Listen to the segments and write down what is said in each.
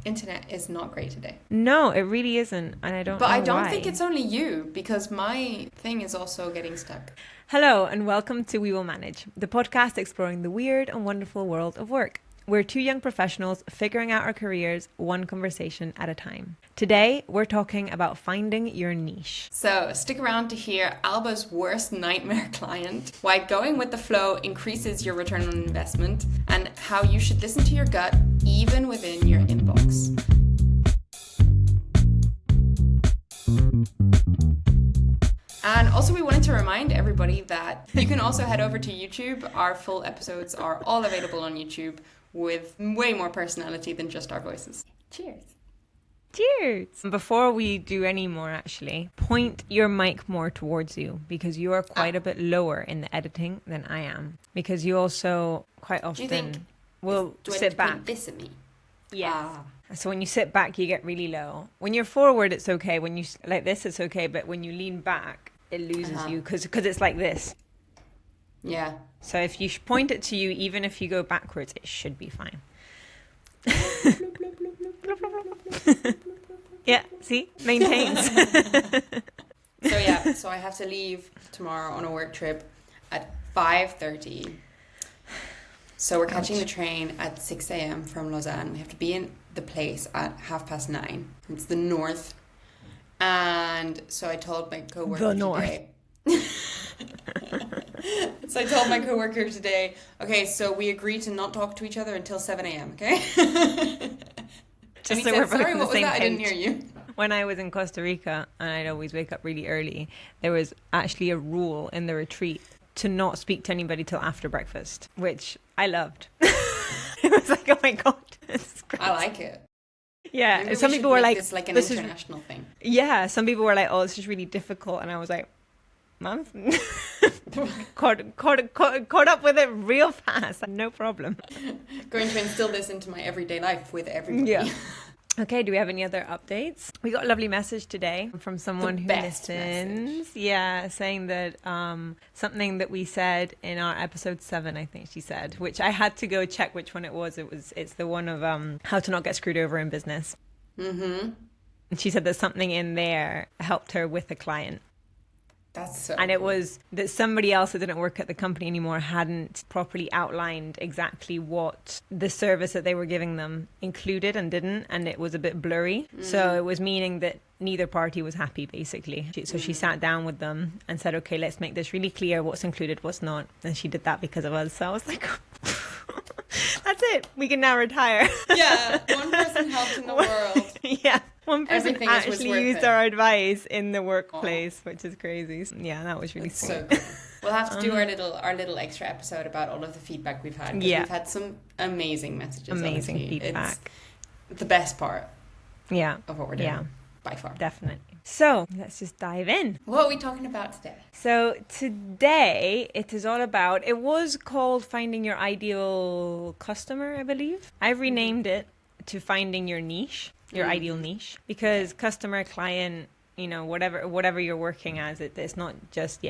internet is not great today. No, it really isn't. And I don't know But I don't why. think it's only you, because my thing is also getting stuck. Hello and welcome to We Will Manage, the podcast exploring the weird and wonderful world of work. We're two young professionals figuring out our careers one conversation at a time. Today, we're talking about finding your niche. So stick around to hear Alba's worst nightmare client, why going with the flow increases your return on investment, and how you should listen to your gut even within your inbox. And also we wanted to remind everybody that you can also head over to YouTube. Our full episodes are all available on YouTube with way more personality than just our voices. Cheers. Cheers! Before we do any more, actually, point your mic more towards you because you are quite a bit lower in the editing than I am. Because you also quite often will sit back. Point this at me? Yeah. So when you sit back, you get really low. When you're forward, it's okay. When you like this, it's okay. But when you lean back, it loses you because it's like this. Yeah. So if you point it to you, even if you go backwards, it should be fine. Yeah, see? Maintains. So I have to leave tomorrow on a work trip at 5:30. So we're catching the train at 6 a.m. from Lausanne. We have to be in the place at 9:30. It's the north. And so I told my coworker today. So I told my coworker today, okay, so we agree to not talk to each other until 7 a.m., okay? Just so we're sorry, what was that? I didn't hear you. When I was in Costa Rica, and I'd always wake up really early, there was actually a rule in the retreat to not speak to anybody till after breakfast, which I loved. It was like, oh my God. I like it. Yeah, maybe some people were like, this like an international thing. Yeah, some people were like, oh, this is really difficult. And I was like, Mom, caught up with it real fast. No problem. Going to instill this into my everyday life with everybody. Yeah. Okay, do we have any other updates? We got a lovely message today from someone who listens. Message. Yeah, saying that something that we said in our episode 7, I think she said, which I had to go check which one it was. It's the one of how to not get screwed over in business. Mm-hmm. And she said that something in there helped her with a client. That's so and it was that somebody else that didn't work at the company anymore hadn't properly outlined exactly what the service that they were giving them included and didn't, and it was a bit blurry. So it was meaning that neither party was happy, basically. So she sat down with them and said, okay, let's make this really clear what's included, what's not. And she did that because of us. So I was like, that's it. We can now retire. Yeah, one person helped in the world. Yeah. One person actually used our advice in the workplace, which is crazy. Yeah, that was really sweet. So cool. We'll have to do our little extra episode about all of the feedback we've had. Yeah. We've had some amazing messages. Amazing feedback. It's the best part of what we're doing. Yeah. By far. Definitely. So let's just dive in. What are we talking about today? So today it is all about, it was called Finding Your Ideal Customer, I believe. I've renamed it to Finding Your Niche. Your ideal niche, because customer, client, whatever you're working as, it's not just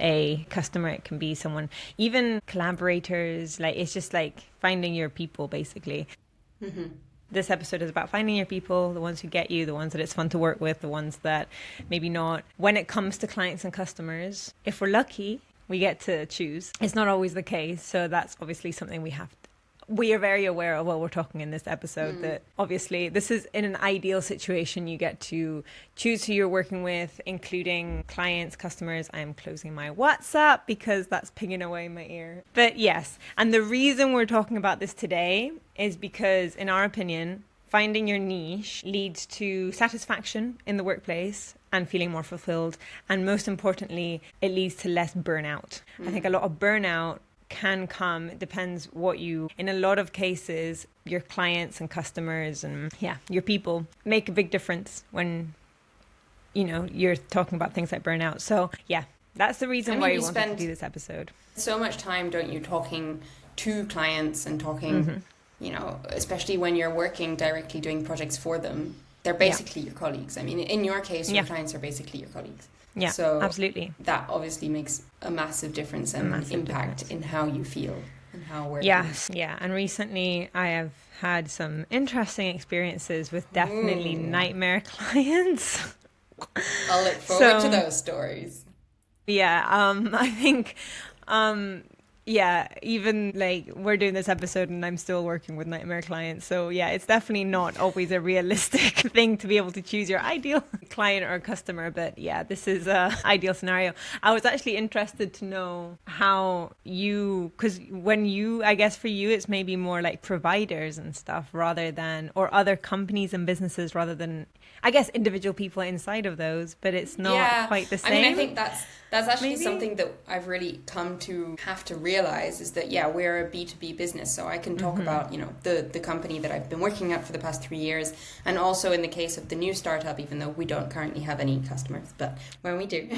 a customer. It can be someone, even collaborators. Like, it's just like finding your people, basically. Mm-hmm. This episode is about finding your people, the ones who get you, the ones that it's fun to work with, the ones that maybe not. When it comes to clients and customers, if we're lucky, we get to choose. It's not always the case, so that's obviously something we are very aware of while we're talking in this episode, that obviously this is in an ideal situation. You get to choose who you're working with, including clients, customers. I am closing my WhatsApp because that's pinging away my ear. But yes, and the reason we're talking about this today is because, in our opinion, finding your niche leads to satisfaction in the workplace and feeling more fulfilled. And most importantly, it leads to less burnout. I think a lot of burnout can come, it depends in a lot of cases, your clients and customers and your people make a big difference when you're talking about things like burnout. So that's the reason why we wanted to do this episode. So much time, don't you, talking to clients and talking especially when you're working directly doing projects for them. They're basically your colleagues. I mean, in your case, your clients are basically your colleagues. Yeah, so absolutely. That obviously makes a massive difference and impact in how you feel and how we're Yes, yeah. And recently I have had some interesting experiences with definitely nightmare clients. I'll look forward to those stories. Yeah, I think, yeah, even like we're doing this episode and I'm still working with nightmare clients. So yeah, it's definitely not always a realistic thing to be able to choose your ideal client or customer. But yeah, this is a ideal scenario. I was actually interested to know how you, because when you, I guess for you, it's maybe more like providers and stuff rather than, or other companies and businesses rather than, I guess, individual people inside of those, but it's not quite the same. I mean, I think that's actually maybe something that I've really come to have to realize is that, yeah, we're a B2B business. So I can talk about, you know, the company that I've been working at for the past 3 years. And also in the case of the new startup, even though we don't currently have any customers, but when we do.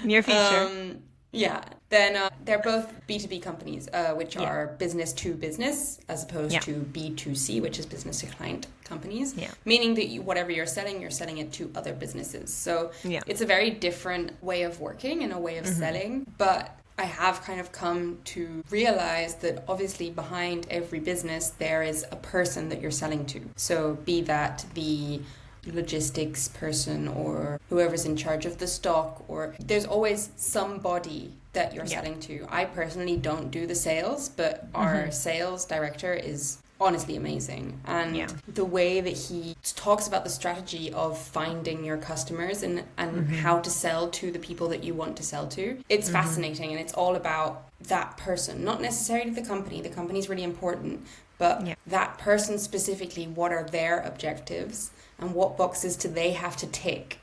Near future. Yeah, then they're both B2B companies, which are business to business as opposed to B2C, which is business to client companies, meaning that whatever you're selling it to other businesses. So it's a very different way of working and a way of selling. But I have kind of come to realize that obviously behind every business, there is a person that you're selling to. So be that the logistics person or whoever's in charge of the stock, or there's always somebody that you're selling to. I personally don't do the sales, but our sales director is honestly amazing, and the way that he talks about the strategy of finding your customers and how to sell to the people that you want to sell to, it's fascinating, and it's all about that person, not necessarily the company. The company's really important, but that person specifically, what are their objectives and what boxes do they have to tick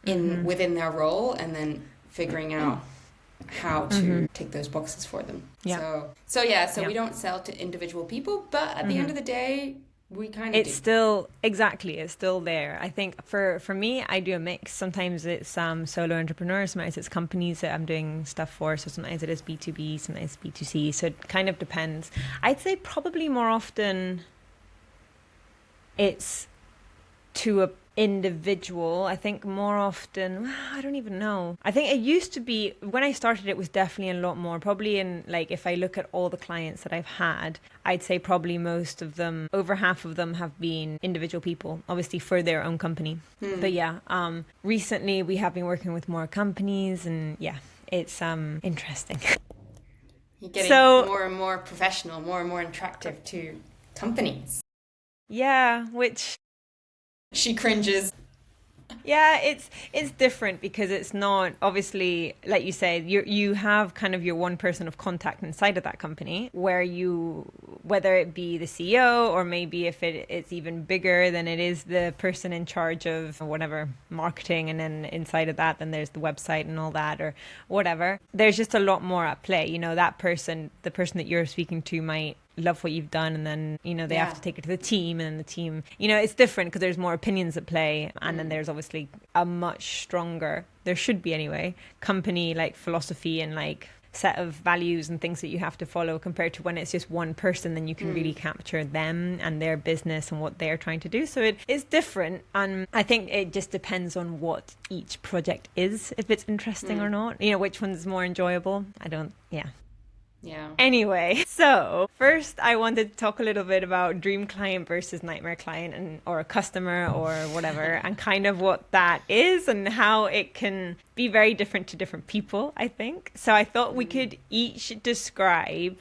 in within their role, and then figuring out how to tick those boxes for them. So we don't sell to individual people, but at the end of the day, we kind of it's still there. I think for me, I do a mix. Sometimes it's solo entrepreneurs, sometimes it's companies that I'm doing stuff for, so sometimes it is B2B, sometimes B2C, so it kind of depends. I'd say probably more often it's to a individual. I think more often, I don't even know. I think it used to be, when I started, it was definitely a lot more, probably in, like, if I look at all the clients that I've had, I'd say probably most of them, over half of them have been individual people, obviously for their own company. But yeah, recently we have been working with more companies, and yeah, it's interesting. You're getting more and more professional, more and more attractive to companies. Yeah, which... She cringes. Yeah, it's different because it's not, obviously, like you said, you have kind of your one person of contact inside of that company, where you, whether it be the CEO or maybe if it's even bigger, then it is the person in charge of whatever marketing, and then inside of that, then there's the website and all that, or whatever. There's just a lot more at play. You know, that person, the person that you're speaking to might love what you've done, and then, you know, they have to take it to the team, and then the team, you know, it's different because there's more opinions at play, and then there's obviously a much stronger, there should be anyway, company like philosophy and like set of values and things that you have to follow, compared to when it's just one person, then you can really capture them and their business and what they're trying to do. So it is different, and I think it just depends on what each project is, if it's interesting or not, you know, which one's more enjoyable. Yeah. Anyway, so first I wanted to talk a little bit about dream client versus nightmare client, and or a customer or whatever, and kind of what that is and how it can be very different to different people, I think. So I thought we could each describe,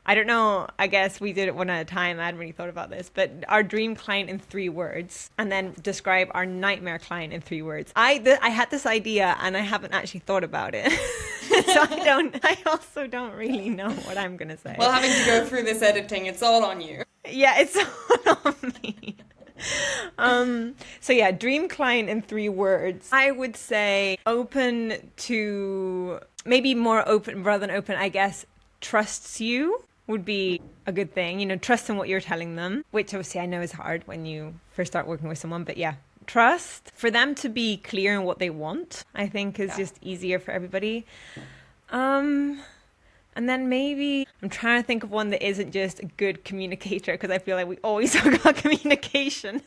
I don't know, I guess we did it one at a time. I hadn't really thought about this, but our dream client in 3 words, and then describe our nightmare client in 3 words. I had this idea and I haven't actually thought about it. So I also don't really know what I'm going to say. Well, having to go through this editing, it's all on you. Yeah, it's all on me. So yeah, dream client in 3 words. I would say open to, maybe more open rather than open, I guess, trusts you would be a good thing. You know, trust in what you're telling them, which obviously I know is hard when you first start working with someone, but yeah, trust. For them to be clear in what they want, I think is just easier for everybody. And then maybe, I'm trying to think of one that isn't just a good communicator, because I feel like we always talk about communication.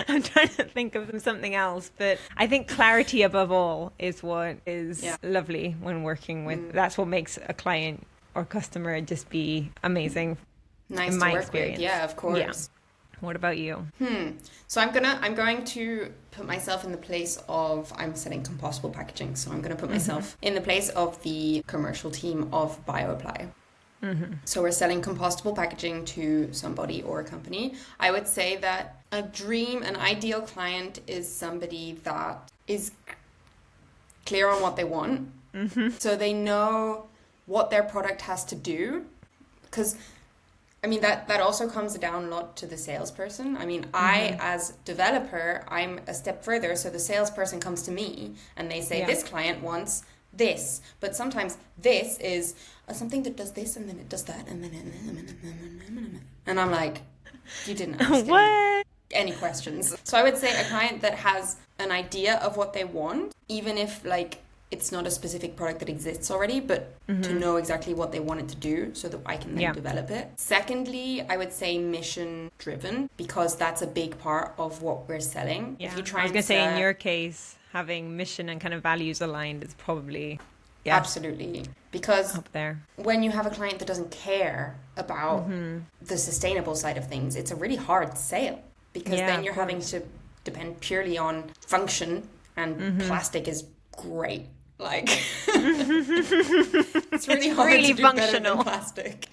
I'm trying to think of something else, but I think clarity above all is what is lovely when working with, that's what makes a client or customer just be amazing. Nice in to my work experience. with. Yeah, of course. Yeah. What about you? So I'm going to put myself in the place of, I'm selling compostable packaging, so I'm gonna put myself in the place of the commercial team of BioApply. So we're selling compostable packaging to somebody or a company. I would say that an ideal client is somebody that is clear on what they want. So they know what their product has to do. Because, I mean, that also comes down a lot to the salesperson. I mean, I, as developer, I'm a step further. So the salesperson comes to me and they say, this client wants this. But sometimes this is something that does this and then it does that and then and I'm like, you didn't ask any questions. So I would say a client that has an idea of what they want, even if like it's not a specific product that exists already, but to know exactly what they want it to do so that I can then develop it. Secondly, I would say mission driven, because that's a big part of what we're selling. Yeah. If you try I was going to say, in your case, having mission and kind of values aligned is probably absolutely, because up there. When you have a client that doesn't care about the sustainable side of things, it's a really hard sale, because then you're having to depend purely on function, and plastic is great. Like it's really hard really to do functional. better than plastic.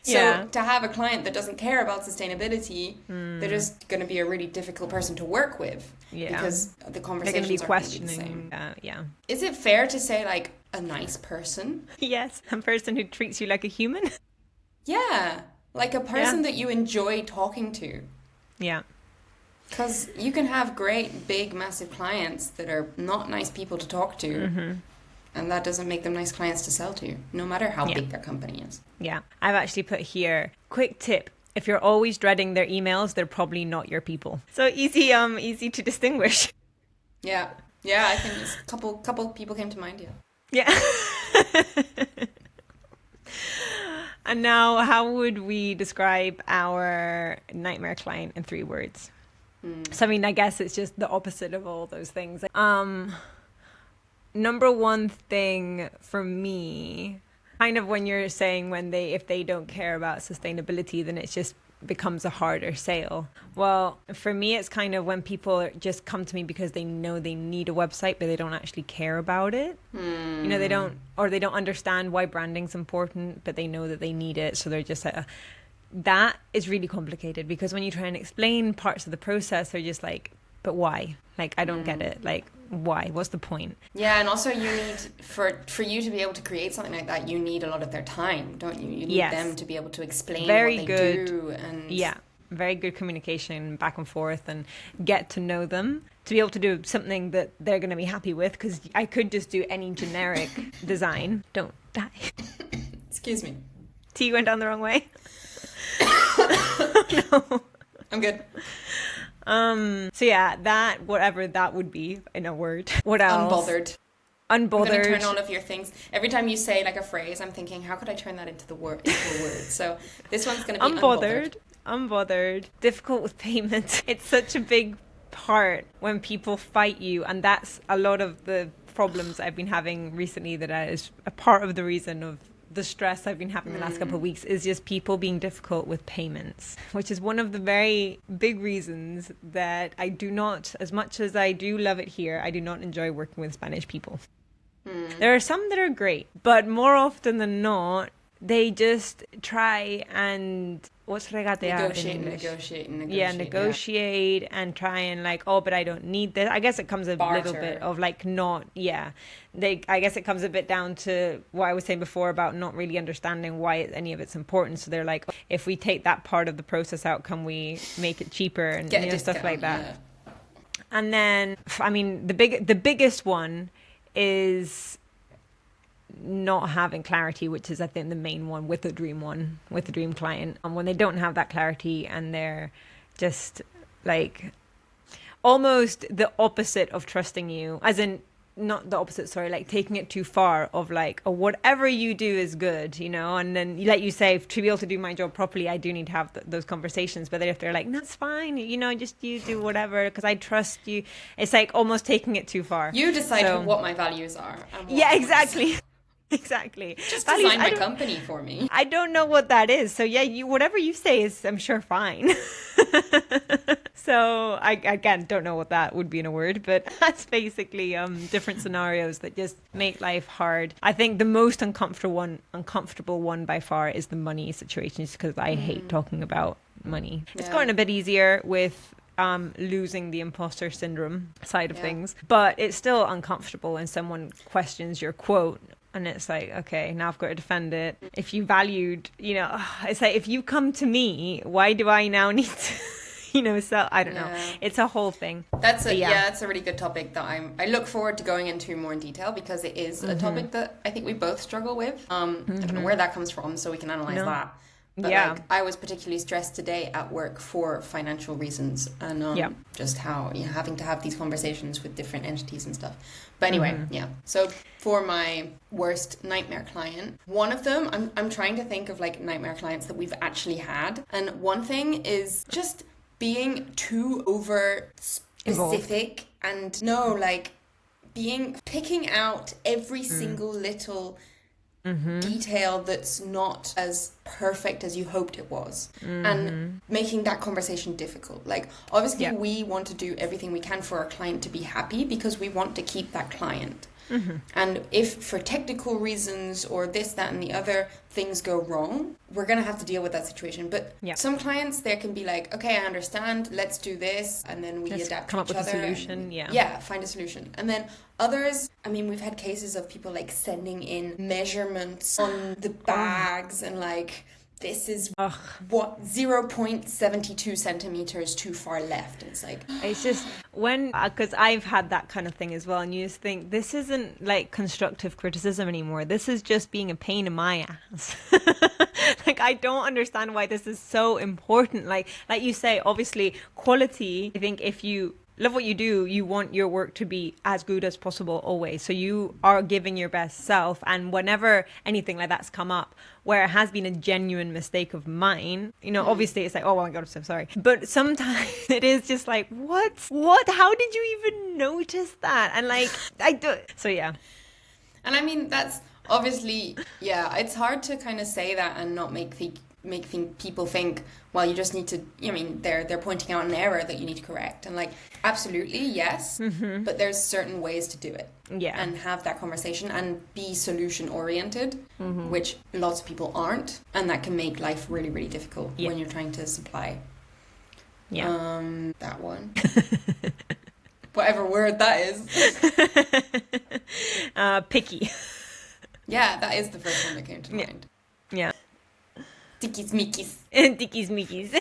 So to have a client that doesn't care about sustainability, they're just going to be a really difficult person to work with. Yeah. Because the conversations are going to be questioning. Is it fair to say like a nice person? Yes, a person who treats you like a human. Yeah, like a person that you enjoy talking to. Yeah. Because you can have great, big, massive clients that are not nice people to talk to. And that doesn't make them nice clients to sell to, no matter how big their company is. Yeah. I've actually put here, quick tip. If you're always dreading their emails, they're probably not your people. So easy to distinguish. Yeah. Yeah, I think a couple people came to mind, Yeah. And now, how would we describe our nightmare client in 3 words? So, I mean, I guess it's just the opposite of all those things. Number one thing for me, kind of when you're saying if they don't care about sustainability, then it just becomes a harder sale. Well, for me, it's kind of when people just come to me because they know they need a website, but they don't actually care about it. You know, they don't understand why branding's important, but they know that they need it. So they're just like, that is really complicated, because when you try and explain parts of the process, they're just like, but why? Like, I don't get it. Like, why? What's the point? Yeah, and also you need, for you to be able to create something like that, you need a lot of their time, don't you? You need them to be able to explain what they do. And very good communication back and forth, and get to know them to be able to do something that they're going to be happy with, because I could just do any generic design. Don't die. Excuse me. Tea went down the wrong way. No. I'm good. So yeah, that, whatever that would be in a word. What else? Unbothered. I'm going to turn all of your things. Every time you say like a phrase, I'm thinking, how could I turn that into a word? So this one's going to be unbothered. Difficult with payments. It's such a big part when people fight you, and that's a lot of the problems I've been having recently. That is a part of the reason of the stress I've been having the last couple of weeks, is just people being difficult with payments, which is one of the very big reasons that I do not, as much as I do love it here, I do not enjoy working with Spanish people. There are some that are great, but more often than not, they just try and negotiate. Yeah, negotiate and try and like, oh, but I don't need this. I guess it comes a little bit of like I guess it comes a bit down to what I was saying before about not really understanding why any of it's important. So they're like, if we take that part of the process out, can we make it cheaper and stuff like that? Yeah. And then, I mean, the biggest one is not having clarity, which is I think the main one with the dream client. And when they don't have that clarity and they're just like almost the opposite of trusting you, as in not the opposite, sorry, like taking it too far of like, oh, whatever you do is good, you know, and then like you say, to be able to do my job properly, I do need to have those conversations. But then if they're like, no, it's fine, you know, just you do whatever because I trust you, it's like almost taking it too far. You decide what my values are. Yeah, exactly. Exactly. Just Values, design my company for me. I don't know what that is. So yeah, whatever you say is, I'm sure, fine. So I again don't know what that would be in a word, but that's basically different scenarios that just make life hard. I think the most uncomfortable one by far is the money situation, just because I hate talking about money. Yeah. It's gotten a bit easier with losing the imposter syndrome side of things, but it's still uncomfortable when someone questions your quote. And it's like, okay, now I've got to defend it. If you valued, it's like, if you come to me, why do I now need to, so I don't know. It's a whole thing. That's a really good topic that I look forward to going into more in detail, because it is a topic that I think we both struggle with. I don't know where that comes from, so we can analyze that. But like, I was particularly stressed today at work for financial reasons, and just how having to have these conversations with different entities and stuff. But anyway, So for my worst nightmare client, one of them, I'm trying to think of like nightmare clients that we've actually had, and one thing is just being too over specific and picking out every single little detail that's not as perfect as you hoped it was, and making that conversation difficult. Like, obviously we want to do everything we can for our client to be happy, because we want to keep that client. And if for technical reasons or this, that, and the other things go wrong, we're going to have to deal with that situation. But some clients, there can be like, okay, I understand, let's do this. And then we adapt to each other. Come up with a solution, find a solution. And then others, I mean, we've had cases of people like sending in measurements on the bags and like, this is 0.72 centimeters too far left. It's like, it's just because I've had that kind of thing as well, and you just think, this isn't like constructive criticism anymore. This is just being a pain in my ass. Like, I don't understand why this is so important. Like you say, obviously quality, I think if you love what you do, you want your work to be as good as possible always. So you are giving your best self. And whenever anything like that's come up, where it has been a genuine mistake of mine, obviously it's like, oh my God, I'm so sorry. But sometimes it is just like, what? How did you even notice that? And like, I do. So yeah. And I mean, that's obviously, it's hard to kind of say that and not make people think, well, you just need to, they're pointing out an error that you need to correct. And like, absolutely, yes, but there's certain ways to do it. Yeah. And have that conversation and be solution oriented, which lots of people aren't. And that can make life really, really difficult when you're trying to supply. Yeah. That one. Whatever word that is. Picky. Yeah, that is the first one that came to mind. Yeah. Tiquismiquis.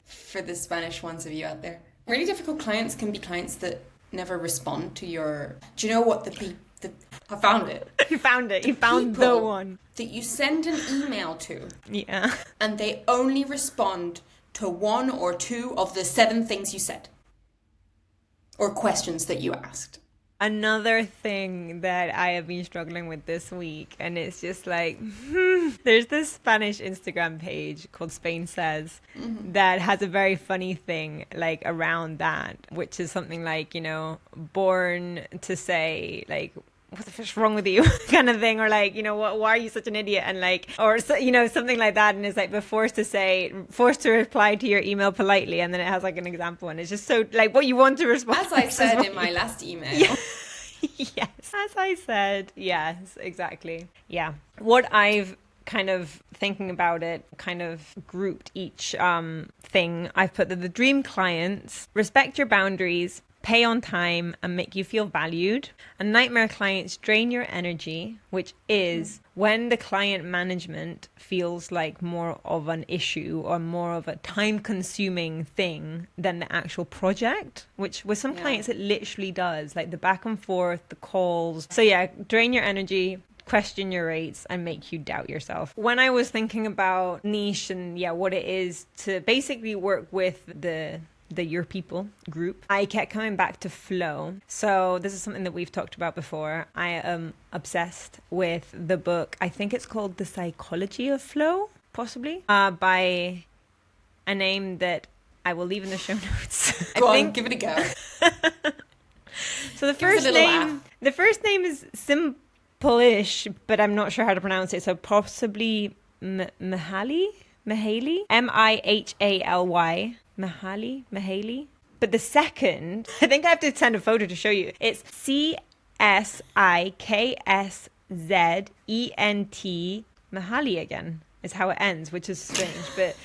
For the Spanish ones of you out there. Really difficult clients can be clients that never respond to your... Do you know what I found it. You found it. You found the one. That you send an email to. Yeah. And they only respond to 1 or 2 of the 7 things you said. Or questions that you asked. Another thing that I have been struggling with this week, and it's just like, there's this Spanish Instagram page called Spain Says that has a very funny thing like around that, which is something like, born to say like, what the fuck's wrong with you kind of thing, or like, why are you such an idiot, and like, or something like that, and it's like, but forced to reply to your email politely, and then it has like an example, and it's just so like what you want to respond. As I said in my last email. Yeah. Yes, as I said, yes, exactly. Yeah, what I've kind of thinking about it, kind of grouped each thing. I've put that the dream clients respect your boundaries, pay on time, and make you feel valued. And nightmare clients drain your energy, which is when the client management feels like more of an issue or more of a time-consuming thing than the actual project, which with some clients it literally does, like the back and forth, the calls. So yeah, drain your energy, question your rates, and make you doubt yourself. When I was thinking about niche and what it is to basically work with the your people group, I kept coming back to flow. So this is something that we've talked about before. I am obsessed with the book, I think it's called The Psychology of Flow, possibly, by a name that I will leave in the show notes. Go on, give it a go. So the first name is Polish, but I'm not sure how to pronounce it. So possibly Mihaly? Mihaly? Mihaly? But the second, I think I have to send a photo to show you. It's CSIKSZENT. Mihaly again is how it ends, which is strange. But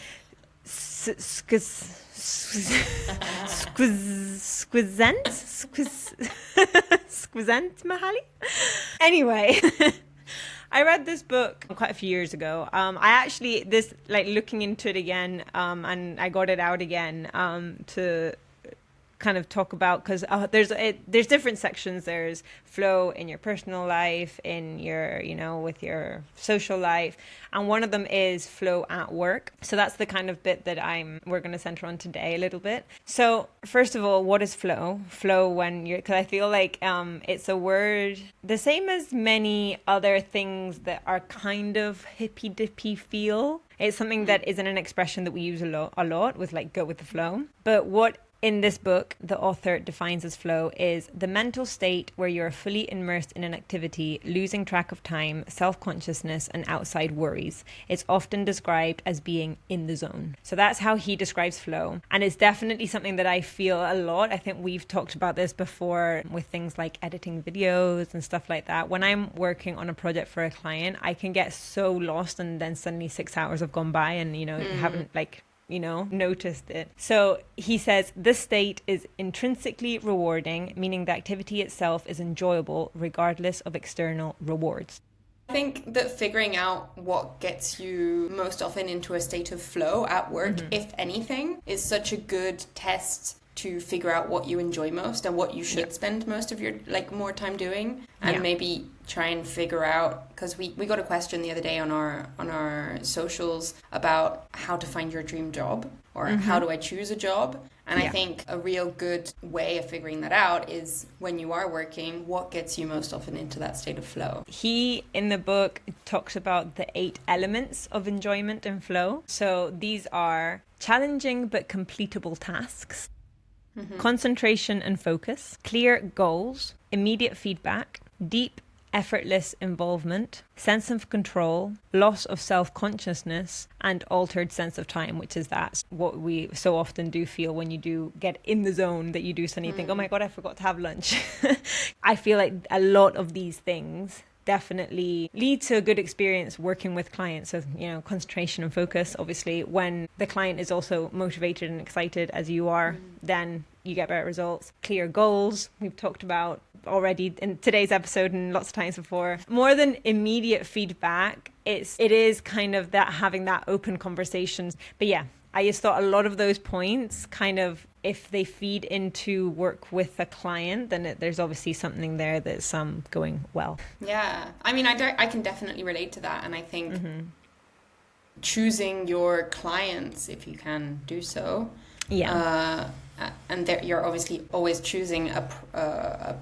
Squizent Mihaly? Anyway. I read this book quite a few years ago. Looking into it again, and I got it out again to kind of talk about, because there's different sections. There's flow in your personal life, in your, with your social life, and one of them is flow at work. So that's the kind of bit that we're going to center on today a little bit. So first of all, what is flow? Flow because I feel like it's a word the same as many other things that are kind of hippy dippy feel. It's something that isn't an expression that we use a lot with like go with the flow. But what in this book, the author defines as flow is the mental state where you're fully immersed in an activity, losing track of time, self-consciousness, and outside worries. It's often described as being in the zone. So that's how he describes flow. And it's definitely something that I feel a lot. I think we've talked about this before with things like editing videos and stuff like that. When I'm working on a project for a client, I can get so lost, and then suddenly 6 hours have gone by and, haven't noticed it. So he says this state is intrinsically rewarding, meaning the activity itself is enjoyable regardless of external rewards. I think that figuring out what gets you most often into a state of flow at work, if anything, is such a good test to figure out what you enjoy most and what you should spend most of your more time doing, and maybe try and figure out, because we got a question the other day on our socials about how to find your dream job, or how do I choose a job. And I think a real good way of figuring that out is when you are working, what gets you most often into that state of flow. He, in the book, talks about the 8 elements of enjoyment and flow. So these are challenging but completable tasks, concentration and focus, clear goals, immediate feedback, deep, effortless involvement, sense of control, loss of self-consciousness, and altered sense of time, which is what we so often do feel when you do get in the zone, that you do suddenly think, oh my God, I forgot to have lunch. I feel like a lot of these things definitely lead to a good experience working with clients. So, concentration and focus, obviously, when the client is also motivated and excited as you are, then you get better results. Clear goals, we've talked about already in today's episode and lots of times before. More than immediate feedback, it is kind of that having that open conversations. But yeah, I just thought a lot of those points kind of, if they feed into work with a client, then there's obviously something there that's going well. Yeah, I mean, I can definitely relate to that. And I think choosing your clients, if you can do so, and you're obviously always choosing a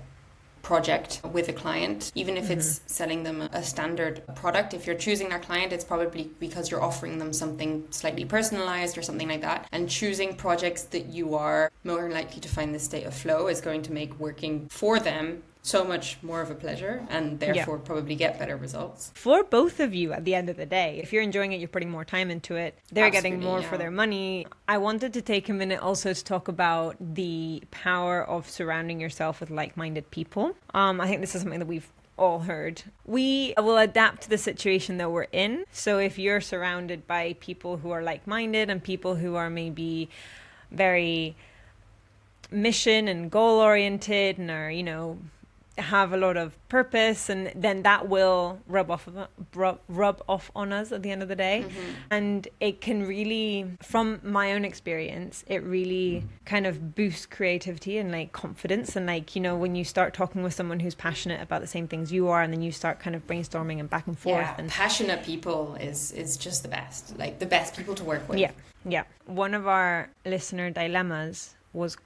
project with a client, even if it's selling them a standard product. If you're choosing that client, it's probably because you're offering them something slightly personalized or something like that. And choosing projects that you are more likely to find this state of flow is going to make working for them so much more of a pleasure, and therefore probably get better results. For both of you at the end of the day. If you're enjoying it, you're putting more time into it. They're getting more for their money. I wanted to take a minute also to talk about the power of surrounding yourself with like-minded people. I think this is something that we've all heard. We will adapt to the situation that we're in. So if you're surrounded by people who are like-minded and people who are maybe very mission and goal-oriented and are, have a lot of purpose, and then that will rub off on us at the end of the day. And it can really, from my own experience, it really kind of boosts creativity and confidence, and when you start talking with someone who's passionate about the same things you are, and then you start kind of brainstorming and back and forth. And passionate people is just the best, the best people to work with. One of our listener dilemmas was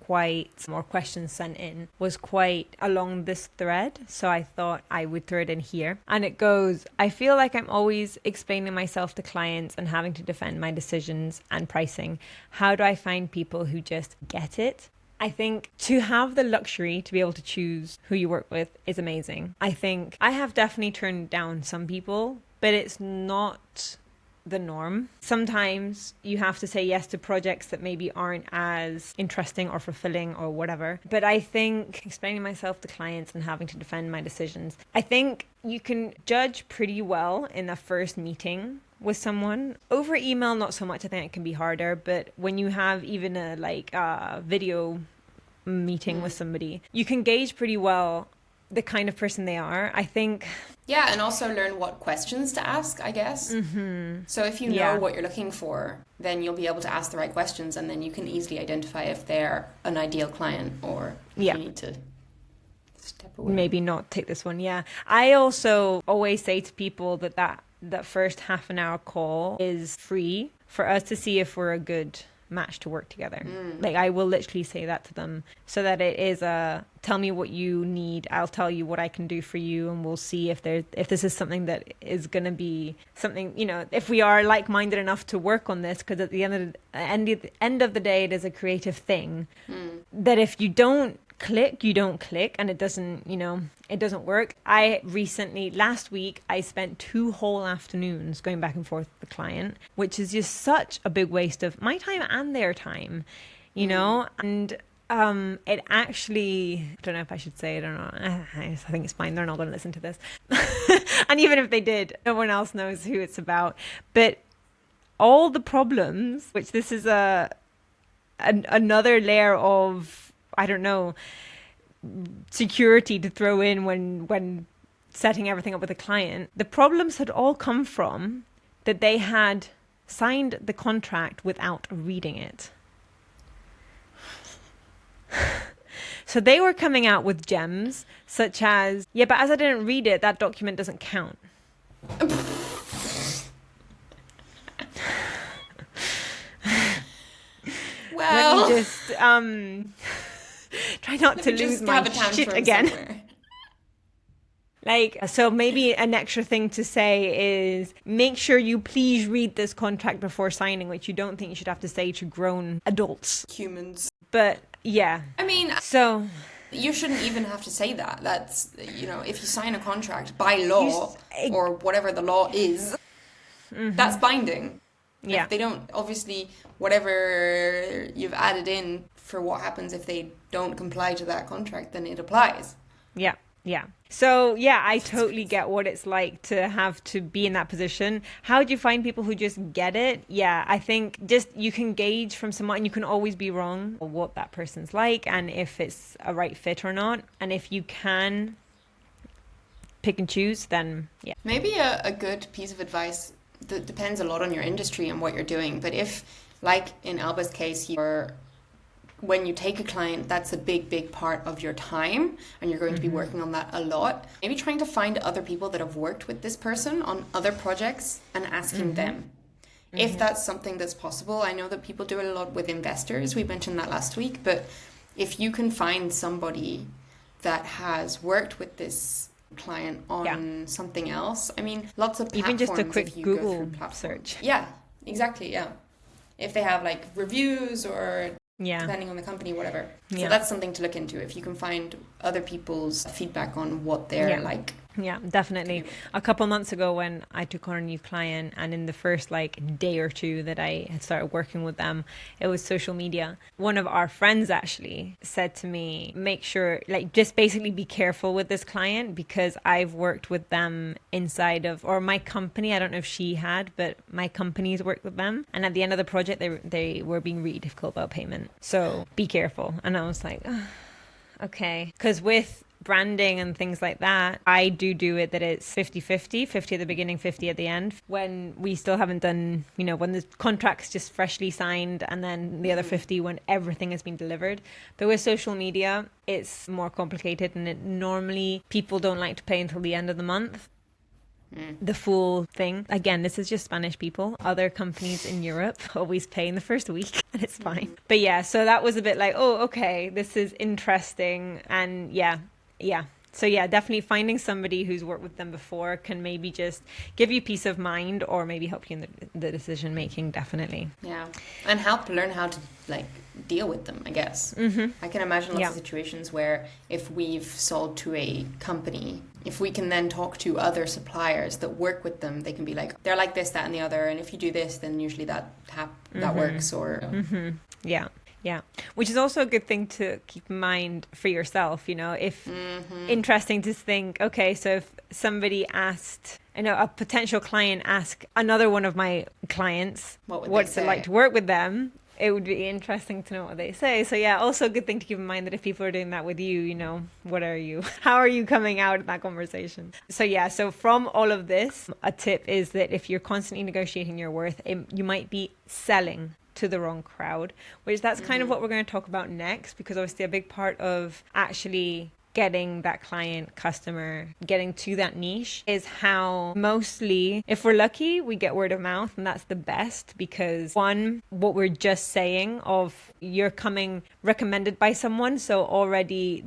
more questions sent in, was quite along this thread. So I thought I would throw it in here. And it goes, I feel like I'm always explaining myself to clients and having to defend my decisions and pricing. How do I find people who just get it? I think to have the luxury to be able to choose who you work with is amazing. I think I have definitely turned down some people, but it's not the norm. Sometimes you have to say yes to projects that maybe aren't as interesting or fulfilling or whatever. But I think explaining myself to clients and having to defend my decisions, I think you can judge pretty well in the first meeting with someone. Over email, not so much. I think it can be harder. But when you have even a video meeting with somebody, you can gauge pretty well the kind of person they are, I think. Yeah, and also learn what questions to ask, I guess. So if you know what you're looking for, then you'll be able to ask the right questions, and then you can easily identify if they're an ideal client or if you need to step away. Maybe not take this one. Yeah. I also always say to people that first half an hour call is free for us to see if we're a good match to work together. Like, I will literally say that to them, so that it is tell me what you need, I'll tell you what I can do for you, and we'll see if this is something that is going to be something, if we are like-minded enough to work on this, because at the end of the day, it is a creative thing that if you don't click, you don't click, and it doesn't work. Last week, I spent 2 whole afternoons going back and forth with the client, which is just such a big waste of my time and their time, and it actually, I don't know if I should say it or not. I think it's fine. They're not going to listen to this. And even if they did, no one else knows who it's about. But all the problems, which this is another layer of, I don't know, security to throw in when setting everything up with a client, the problems had all come from that they had signed the contract without reading it. So they were coming out with gems such as, but as I didn't read it, that document doesn't count. Well, let me just try not to lose my shit again. So maybe an extra thing to say is make sure you please read this contract before signing, which you don't think you should have to say to grown adults. Humans. But yeah. I mean, so you shouldn't even have to say that. That's, if you sign a contract by law or whatever the law is, that's binding. Yeah. If they don't, obviously, whatever you've added in for what happens if they don't comply to that contract, then it applies. Yeah. Yeah. So, I totally get what it's like to have to be in that position. How do you find people who just get it? Yeah, I think just you can gauge from someone, and you can always be wrong on what that person's like and if it's a right fit or not. And if you can pick and choose, then yeah. Maybe a good piece of advice that depends a lot on your industry and what you're doing. But if, like in Alba's case, when you take a client, that's a big part of your time, and you're going to be working on that a lot. Maybe trying to find other people that have worked with this person on other projects and asking them if that's something that's possible. I know that people do it a lot with investors. We mentioned that last week. But if you can find somebody that has worked with this client on something else, I mean, lots of platforms. Even just a quick Google search. Yeah, exactly, yeah. If they have reviews or... depending on the company, whatever. So that's something to look into, if you can find other people's feedback on what they're like. Yeah, definitely. A couple months ago when I took on a new client, and in the first day or two that I had started working with them, it was social media. One of our friends actually said to me, make sure, just basically be careful with this client, because I've worked with them inside of, or my company, I don't know if she had, but my company's worked with them. And at the end of the project, they were being really difficult about payment. So be careful. And I was like, okay. Because with branding and things like that, I do it that it's 50-50, 50 at the beginning, 50 at the end. When we still haven't done, when the contract's just freshly signed, and then the other 50 when everything has been delivered. But with social media, it's more complicated, and normally people don't like to pay until the end of the month. The full thing. Again, this is just Spanish people. Other companies in Europe always pay in the first week, and it's fine. But so that was a bit oh, okay, this is interesting. And yeah. So yeah, definitely finding somebody who's worked with them before can maybe just give you peace of mind or maybe help you in the decision making, definitely. Yeah. And help learn how to like deal with them, I guess. I can imagine lots of situations where if we've sold to a company, if we can then talk to other suppliers that work with them, they can be like, they're like this, that, and the other. And if you do this, then usually that works. Or Yeah, which is also a good thing to keep in mind for yourself, you know, if interesting to think, okay, so if somebody asked, I know a potential client asked another one of my clients, what's it like to work with them? It would be interesting to know what they say. So yeah, also a good thing to keep in mind that if people are doing that with you, you know, how are you coming out in that conversation? So yeah, so from all of this, a tip is that if you're constantly negotiating your worth, you might be selling to the wrong crowd, which that's kind of what we're going to talk about next, because obviously a big part of actually getting that client, customer, getting to that niche is how mostly, if we're lucky, we get word of mouth, and that's the best, because one, what we're just saying of you're coming recommended by someone, so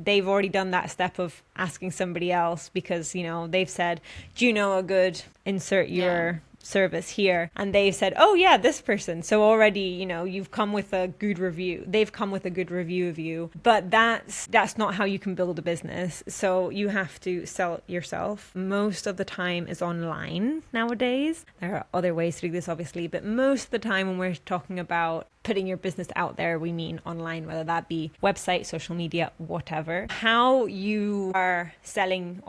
they've already done that step of asking somebody else because, you know, they've said, do you know a good, insert your service here, and they said, oh yeah, this person, so already, you know, you've come with a good review, they've come with a good review of you. But that's not how you can build a business. So you have to sell it yourself. Most of the time is online nowadays. There are other ways to do this, obviously, but most of the time when we're talking about putting your business out there, we mean online, whether that be website, social media, whatever. How you are selling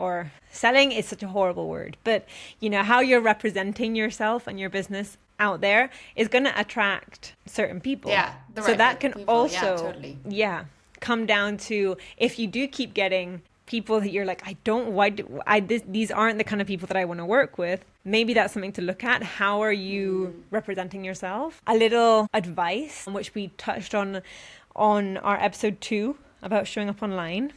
is such a horrible word, but you know, how you're representing yourself and your business out there is going to attract certain people. Yeah, so that can people. Also come down to, if you do keep getting people that you're like, these aren't the kind of people that I want to work with, maybe that's something to look at. How are you representing yourself? A little advice, which we touched on our episode 2 about showing up online,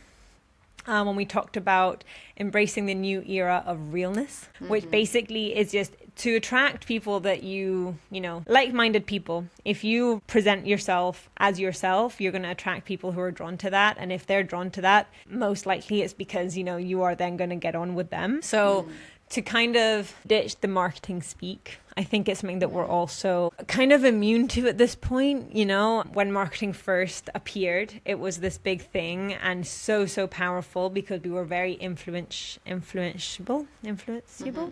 when we talked about embracing the new era of realness, which basically is just to attract people that you know, like-minded people. If you present yourself as yourself, you're going to attract people who are drawn to that. And if they're drawn to that, most likely it's because, you know, you are then going to get on with them. So to kind of ditch the marketing speak, I think it's something that we're also kind of immune to at this point. You know, when marketing first appeared, it was this big thing and so powerful because we were very influenceable.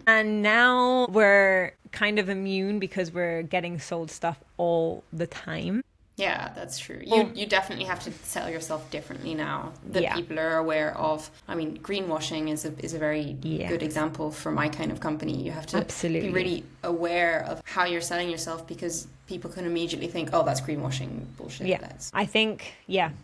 And now we're kind of immune because we're getting sold stuff all the time. Yeah, that's true. You definitely have to sell yourself differently now that people are aware of. I mean, greenwashing is a very good example for my kind of company. You have to be really aware of how you're selling yourself, because people can immediately think, oh, that's greenwashing bullshit. Yeah, I think,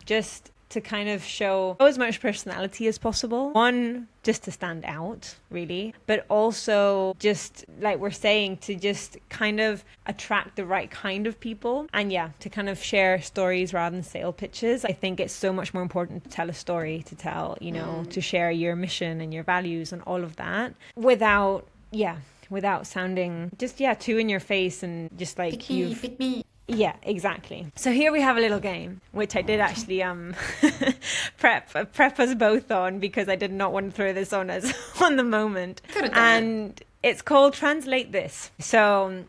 just to kind of show as much personality as possible. One, just to stand out, really, but also just like we're saying, to just kind of attract the right kind of people, and to kind of share stories rather than sale pitches. I think it's so much more important to tell a story, to tell, you know, to share your mission and your values and all of that without sounding just too in your face and just like pick me. Yeah, exactly. So here we have a little game, which I did actually prep us both on, because I did not want to throw this on us on the moment. And it's called Translate This. So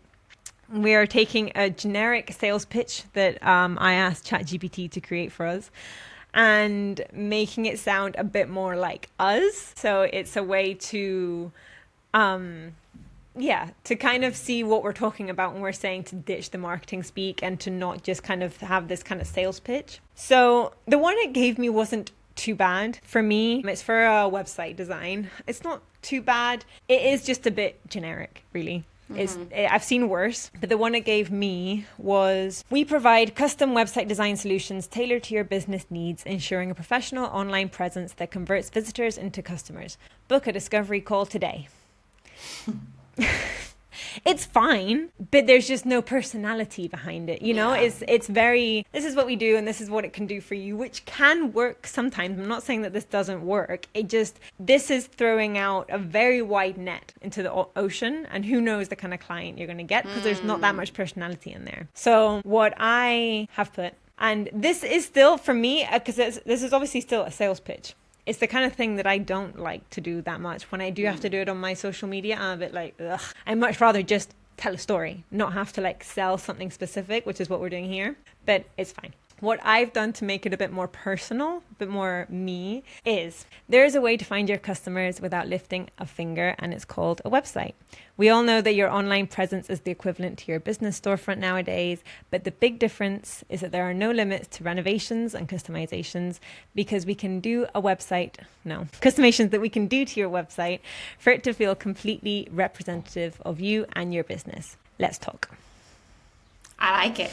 we are taking a generic sales pitch that I asked ChatGPT to create for us, and making it sound a bit more like us. So it's a way to to kind of see what we're talking about when we're saying to ditch the marketing speak and to not just kind of have this kind of sales pitch. So the one it gave me wasn't too bad for me. It's for a website design. It's not too bad. It is just a bit generic, really. I've seen worse, but the one it gave me was: we provide custom website design solutions tailored to your business needs, ensuring a professional online presence that converts visitors into customers. Book a discovery call today. It's fine, but there's just no personality behind it, you know. It's very, this is what we do and this is what it can do for you, which can work sometimes. I'm not saying that this doesn't work. This is throwing out a very wide net into the ocean, and who knows the kind of client you're going to get, because there's not that much personality in there. So what I have put, and this is still for me, because this is obviously still a sales pitch, it's the kind of thing that I don't like to do that much. When I do have to do it on my social media, I'm a bit like, ugh. I'd much rather just tell a story, not have to like sell something specific, which is what we're doing here. But it's fine. What I've done to make it a bit more personal, a bit more me, is there is a way to find your customers without lifting a finger, and it's called a website. We all know that your online presence is the equivalent to your business storefront nowadays, but the big difference is that there are no limits to renovations and customizations because we can do a website, customizations that we can do to your website for it to feel completely representative of you and your business. Let's talk. I like it.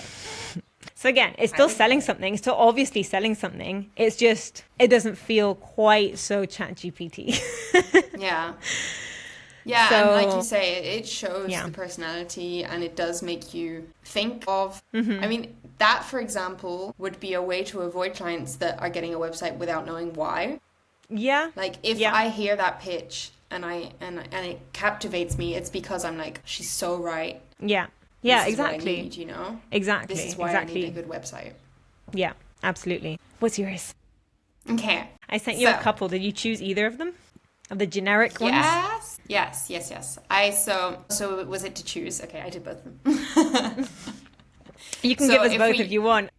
So again, it's still selling something. It's still obviously selling something. It's just, it doesn't feel quite so ChatGPT. Yeah. Yeah, so, and like you say, it shows the personality, and it does make you think of, I mean, that, for example, would be a way to avoid clients that are getting a website without knowing why. Yeah. Like, if I hear that pitch and it captivates me, it's because I'm like, she's so right. Yeah. Yeah, this exactly. Is what I need, you know? Exactly. This is why I need a good website. Yeah, absolutely. What's yours? Okay. I sent you a couple. Did you choose either of them? Of the generic ones? Yes. So was it to choose? Okay, I did both of them. You can give us both if you want.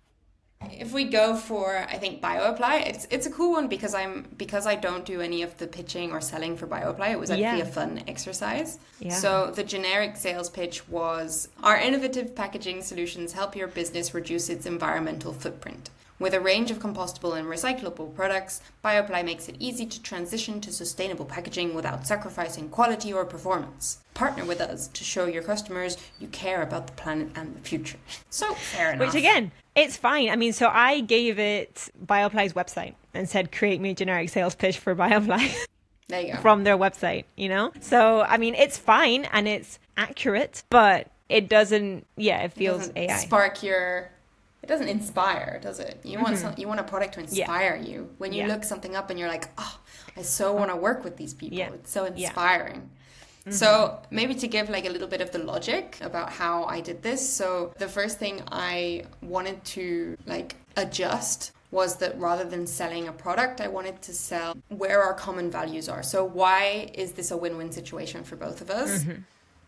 If we go for, I think, BioApply, it's a cool one because I don't do any of the pitching or selling for BioApply. It was actually a fun exercise. Yeah. So the generic sales pitch was, our innovative packaging solutions help your business reduce its environmental footprint. With a range of compostable and recyclable products, BioApply makes it easy to transition to sustainable packaging without sacrificing quality or performance. Partner with us to show your customers you care about the planet and the future. So, fair enough. Which again, it's fine. I mean, so I gave it BioApply's website and said, create me a generic sales pitch for BioApply. There you go. From their website, you know? So, I mean, it's fine and it's accurate, but it doesn't, it feels AI. It doesn't inspire, does it? You want you want a product to inspire you. When you look something up and you're like, oh, I so want to work with these people. Yeah. It's so inspiring. Yeah. So maybe to give like a little bit of the logic about how I did this. So the first thing I wanted to like adjust was that rather than selling a product, I wanted to sell where our common values are. So why is this a win-win situation for both of us?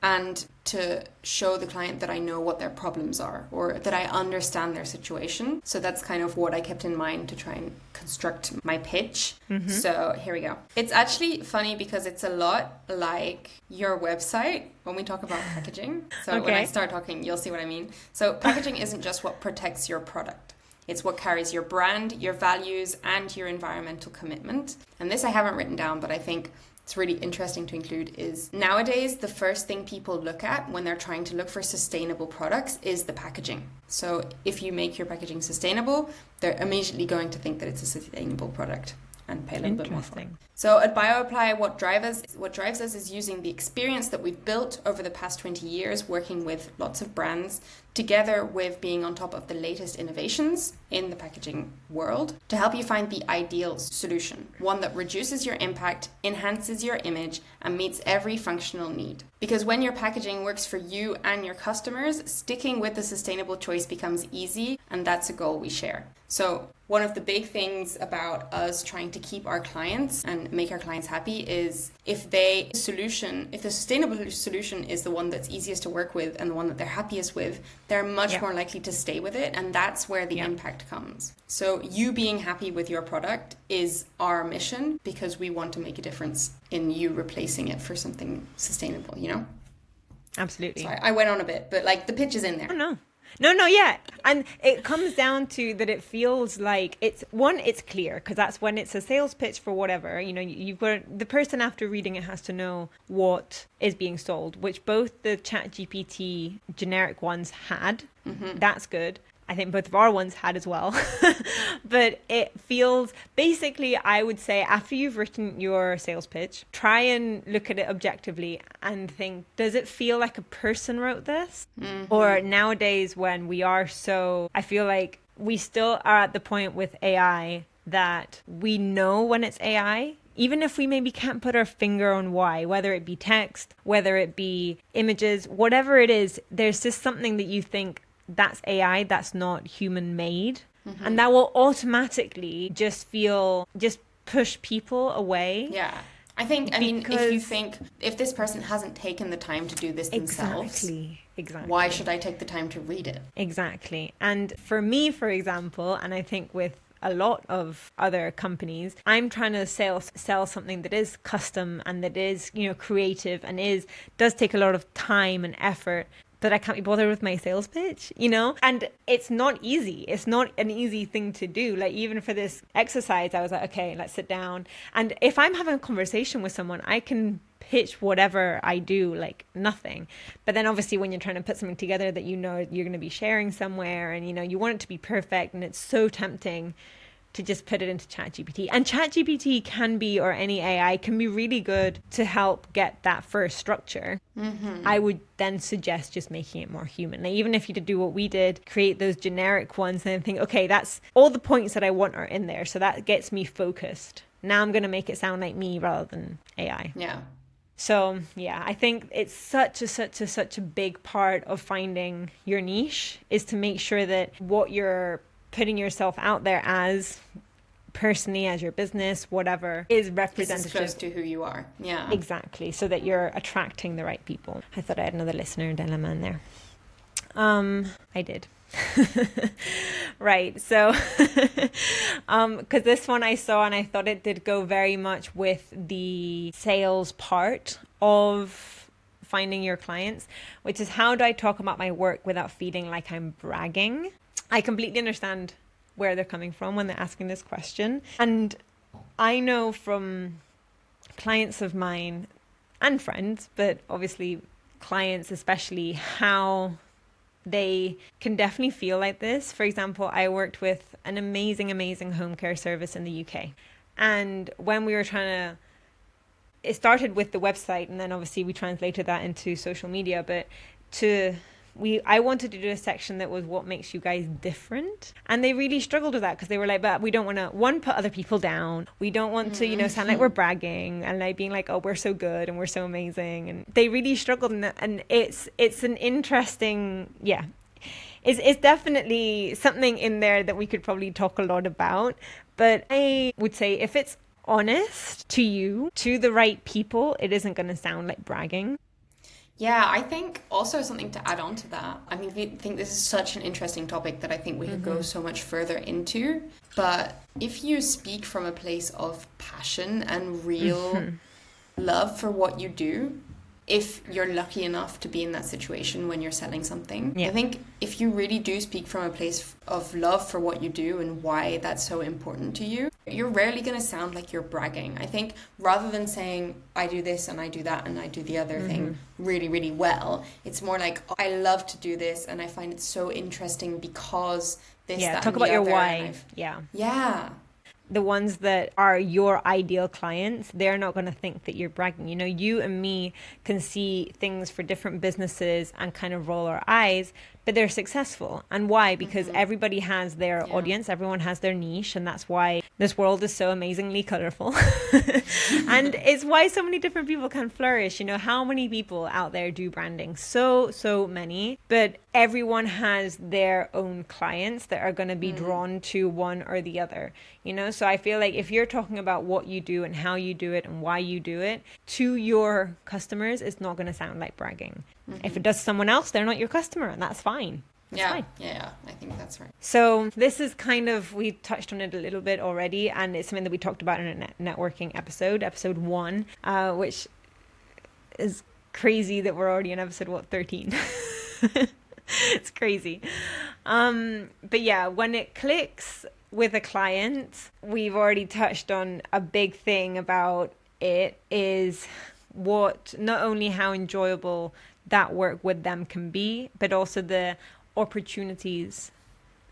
And to show the client that I know what their problems are or that I understand their situation. So that's kind of what I kept in mind to try and construct my pitch. So here we go. It's actually funny because it's a lot like your website when we talk about packaging. So when I start talking, you'll see what I mean. So packaging isn't just what protects your product. It's what carries your brand, your values, and your environmental commitment. And this I haven't written down, but I think it's really interesting to include is nowadays the first thing people look at when they're trying to look for sustainable products is the packaging. So if you make your packaging sustainable, they're immediately going to think that it's a sustainable product and pay a little bit more for it. So at BioApply, what drives us is using the experience that we've built over the past 20 years working with lots of brands, together with being on top of the latest innovations in the packaging world to help you find the ideal solution, one that reduces your impact, enhances your image, and meets every functional need. Because when your packaging works for you and your customers, sticking with the sustainable choice becomes easy, and that's a goal we share. So one of the big things about us trying to keep our clients and make our clients happy is if the sustainable solution is the one that's easiest to work with and the one that they're happiest with, they're much more likely to stay with it. And that's where the impact comes. So you being happy with your product is our mission because we want to make a difference in you replacing it for something sustainable, you know? Absolutely. Sorry, I went on a bit, but like the pitch is in there. Oh, no, yeah. And it comes down to that it feels like it's clear because that's when it's a sales pitch for whatever, you know, you've got the person after reading it has to know what is being sold, which both the ChatGPT generic ones had. That's good. I think both of our ones had as well. But it feels, basically, I would say after you've written your sales pitch, try and look at it objectively and think, does it feel like a person wrote this? Or nowadays when we are I feel like we still are at the point with AI that we know when it's AI, even if we maybe can't put our finger on why, whether it be text, whether it be images, whatever it is, there's just something that you think, that's AI, that's not human made. And that will automatically just push people away. Yeah. I mean, if this person hasn't taken the time to do this themselves, exactly. Why should I take the time to read it? Exactly. And for me, for example, and I think with a lot of other companies, I'm trying to sell something that is custom and that is, creative and does take a lot of time and effort, that I can't be bothered with my sales pitch, And it's not easy. It's not an easy thing to do. Like, even for this exercise, I was like, okay, let's sit down. And if I'm having a conversation with someone, I can pitch whatever I do like nothing. But then obviously when you're trying to put something together that you're going to be sharing somewhere, and you want it to be perfect, and it's so tempting to just put it into ChatGPT. And ChatGPT can be, or any AI can be, really good to help get that first structure. I would then suggest just making it more human. Like, even if you did do what we did, create those generic ones and think, okay, that's all the points that I want are in there. So that gets me focused. Now I'm going to make it sound like me rather than AI. Yeah. So yeah, I think it's such a big part of finding your niche, is to make sure that what you're putting yourself out there as, personally, as your business, whatever, is representative. It's close to who you are. Yeah. Exactly. So that you're attracting the right people. I thought I had another listener dilemma in there. I did. Right. So, because this one I saw and I thought it did go very much with the sales part of finding your clients, which is, how do I talk about my work without feeling like I'm bragging? I completely understand where they're coming from when they're asking this question. And I know from clients of mine and friends, but obviously clients especially, how they can definitely feel like this. For example, I worked with an amazing home care service in the UK. And when we were it started with the website, and then obviously we translated that into social media, but I wanted to do a section that was what makes you guys different. And they really struggled with that, because they were like, but we don't want to, one, put other people down. We don't want to, sound like we're bragging and like being like, oh, we're so good and we're so amazing. And they really struggled in that. And it's an interesting, yeah. It's definitely something in there that we could probably talk a lot about. But I would say, if it's honest to you, to the right people, it isn't going to sound like bragging. Yeah, I think also something to add on to that. I mean, I think this is such an interesting topic that I think we could go so much further into. But if you speak from a place of passion and real love for what you do, if you're lucky enough to be in that situation when you're selling something, I think if you really do speak from a place of love for what you do and why that's so important to you, you're rarely going to sound like you're bragging. I think rather than saying, I do this and I do that and I do the other thing really, really well, it's more like, oh, I love to do this and I find it so interesting because this, that, talk and about the your other, why. Yeah. The ones that are your ideal clients, they're not going to think that you're bragging. You and me can see things for different businesses and kind of roll our eyes, but they're successful. And why? Because everybody has their audience, everyone has their niche, and that's why this world is so amazingly colorful. And it's why so many different people can flourish. How many people out there do branding? So many. But everyone has their own clients that are going to be drawn to one or the other. So I feel like if you're talking about what you do and how you do it and why you do it to your customers, it's not going to sound like bragging. If it does to someone else, they're not your customer, and that's fine. Yeah, I think that's right. So this is we touched on it a little bit already, and it's something that we talked about in a networking episode 1, which is crazy that we're already in episode 13. It's crazy. But yeah, when it clicks with a client, we've already touched on a big thing about it, is not only how enjoyable that work with them can be, but also the opportunities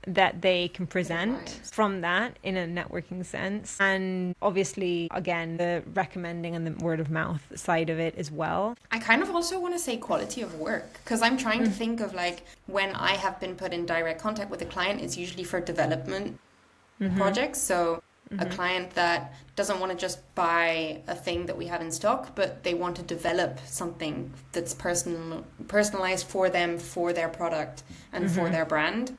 that they can present from that in a networking sense. And obviously, again, the recommending and the word of mouth side of it as well. I kind of also want to say quality of work, because I'm trying to think of like when I have been put in direct contact with a client, it's usually for development projects. So a client that doesn't want to just buy a thing that we have in stock, but they want to develop something that's personalized for them, for their product and for their brand.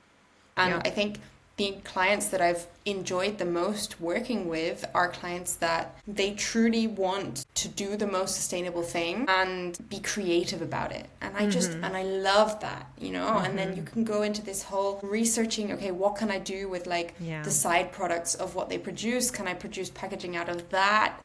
And I think the clients that I've enjoyed the most working with are clients that they truly want to do the most sustainable thing and be creative about it. And I just, and I love that, you know, and then you can go into this whole researching, okay, what can I do with like the side products of what they produce? Can I produce packaging out of that?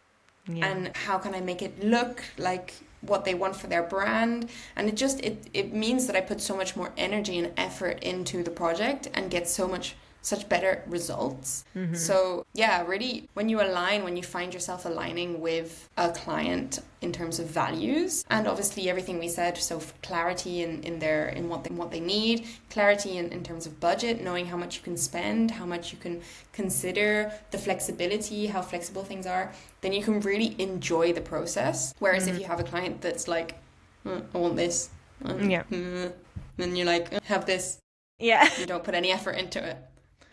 And how can I make it look like what they want for their brand? And it just, it means that I put so much more energy and effort into the project and get such better results. So yeah, really, when you find yourself aligning with a client in terms of values, and obviously everything we said, so clarity in what they need, clarity in terms of budget, knowing how much you can spend, how much you can consider, the flexibility, how flexible things are, then you can really enjoy the process. Whereas if you have a client that's like, I want this, then you're like, have this. Yeah. You don't put any effort into it.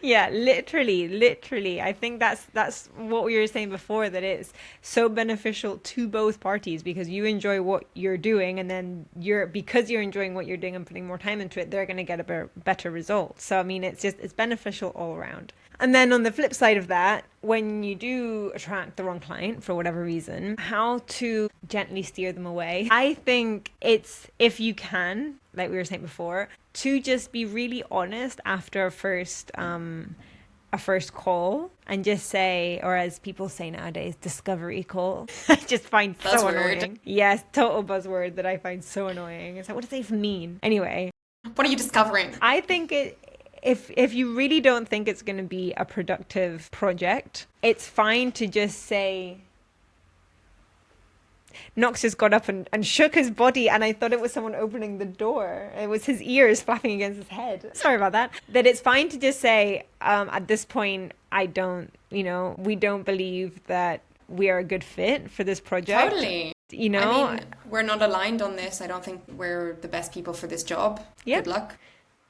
Yeah, literally. I think that's what we were saying before, that it's so beneficial to both parties, because you enjoy what you're doing, and then because you're enjoying what you're doing and putting more time into it, they're going to get a better result. So I mean, it's beneficial all around. And then on the flip side of that, when you do attract the wrong client for whatever reason, how to gently steer them away. I think it's, if you can, like we were saying before, to just be really honest after a first call, and just say, or as people say nowadays, discovery call. I just find so annoying. Yes, total buzzword that I find so annoying. It's like, what does that even mean? Anyway. What are you discovering? I think if you really don't think it's going to be a productive project, it's fine to just say, Knox just got up and shook his body, and I thought it was someone opening the door. It was his ears flapping against his head. Sorry about that. That it's fine to just say, at this point, we don't believe that we are a good fit for this project. Totally. You know? I mean, we're not aligned on this. I don't think we're the best people for this job. Good luck.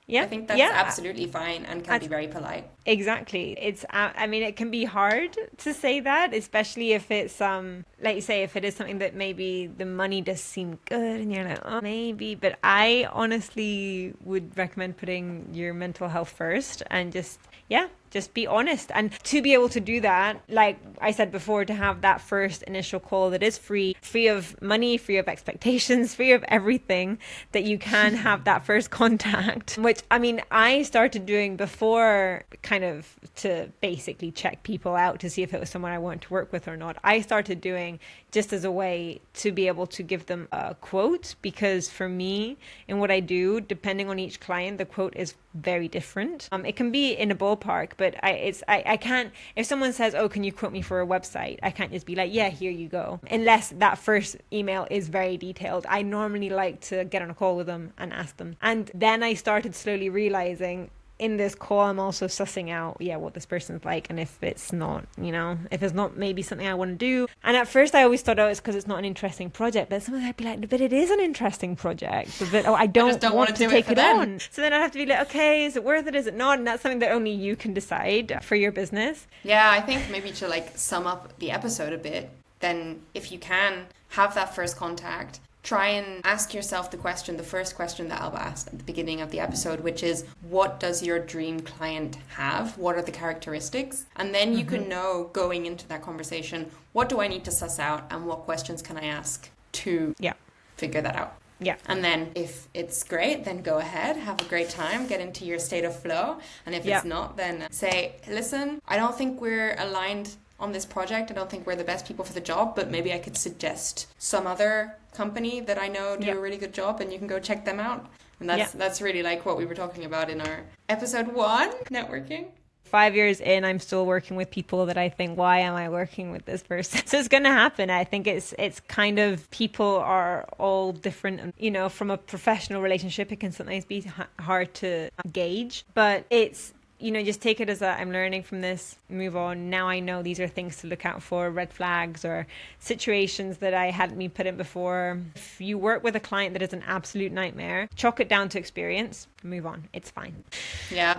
Yeah, I think that's absolutely fine and can be very polite. Exactly. It can be hard to say that, especially if it's, like you say, if it is something that maybe the money does seem good and you're like, oh, maybe. But I honestly would recommend putting your mental health first and just be honest. And to be able to do that, like I said before, to have that first initial call that is free of money, free of expectations, free of everything, that you can have that first contact, which I started doing before, kind of to basically check people out to see if it was someone I wanted to work with or not. I started doing just as a way to be able to give them a quote, because for me, in what I do, depending on each client, the quote is very different. It can be in a ballpark, but I can't, if someone says, oh, can you quote me for a website, I can't just be like, yeah, here you go, unless that first email is very detailed. I normally like to get on a call with them and ask them. And then I started slowly realizing, in this call, I'm also sussing out, what this person's like, and if it's not, if it's not maybe something I want to do. And at first I always thought, it's because it's not an interesting project, but sometimes I'd be like, but it is an interesting project, but I don't want to take it on. So then I'd have to be like, okay, is it worth it, is it not? And that's something that only you can decide for your business. Yeah, I think maybe to like sum up the episode a bit, then if you can have that first contact, try and ask yourself the first question that Alba asked at the beginning of the episode, which is, what does your dream client have? What are the characteristics? And then you can know, going into that conversation, what do I need to suss out and what questions can I ask to figure that out? Yeah. And then if it's great, then go ahead, have a great time, get into your state of flow. And if it's not, then say, listen, I don't think we're aligned on this project. I don't think we're the best people for the job, but maybe I could suggest some other company that I know do a really good job, and you can go check them out. And that's really like what we were talking about in our episode 1, networking. 5 years in, I'm still working with people that I think, why am I working with this person? So it's going to happen. I think it's kind of, people are all different. From a professional relationship, it can sometimes be hard to gauge, but it's, just take it as I'm learning from this, move on. Now I know these are things to look out for, red flags or situations that I hadn't been put in before. If you work with a client that is an absolute nightmare, chalk it down to experience, move on. It's fine. Yeah.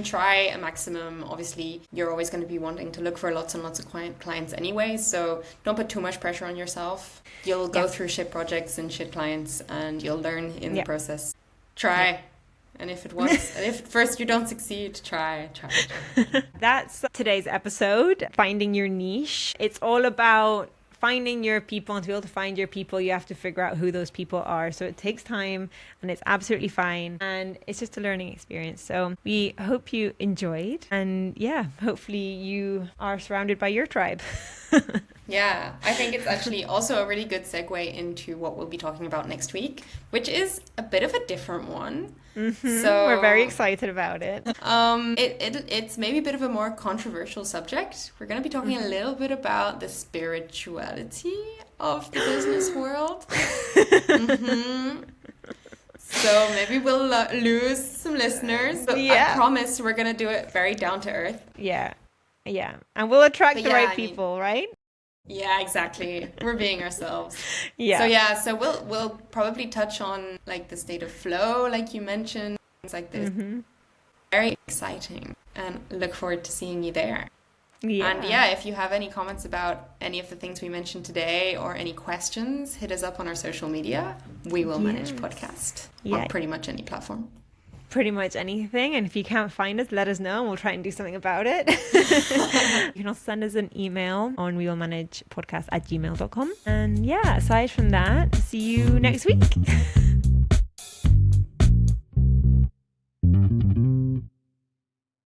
Try a maximum. Obviously, you're always going to be wanting to look for lots and lots of clients anyway, so don't put too much pressure on yourself. You'll go through shit projects and shit clients, and you'll learn in the process. Try. And if at first you don't succeed, try. That's today's episode, Finding Your Niche. It's all about finding your people, and to be able to find your people, you have to figure out who those people are. So it takes time, and it's absolutely fine. And it's just a learning experience. So we hope you enjoyed. And yeah, hopefully you are surrounded by your tribe. Yeah, I think it's actually also a really good segue into what we'll be talking about next week, which is a bit of a different one. Mm-hmm. So we're very excited about it. It's maybe a bit of a more controversial subject. We're going to be talking a little bit about the spirituality of the business world. Mm-hmm. So maybe we'll lose some listeners, but I promise we're going to do it very down to earth. Yeah. And we'll attract the right people, right? Yeah, exactly. We're being ourselves. Yeah. So we'll probably touch on like the state of flow, like you mentioned, things like this. Mm-hmm. Very exciting, and look forward to seeing you there. Yeah. And if you have any comments about any of the things we mentioned today or any questions, hit us up on our social media. We will manage podcast on pretty much any platform. Pretty much anything. And if you can't find us, let us know and we'll try and do something about it. You can also send us an email on wewillmanagepodcast@gmail.com. And aside from that, see you next week.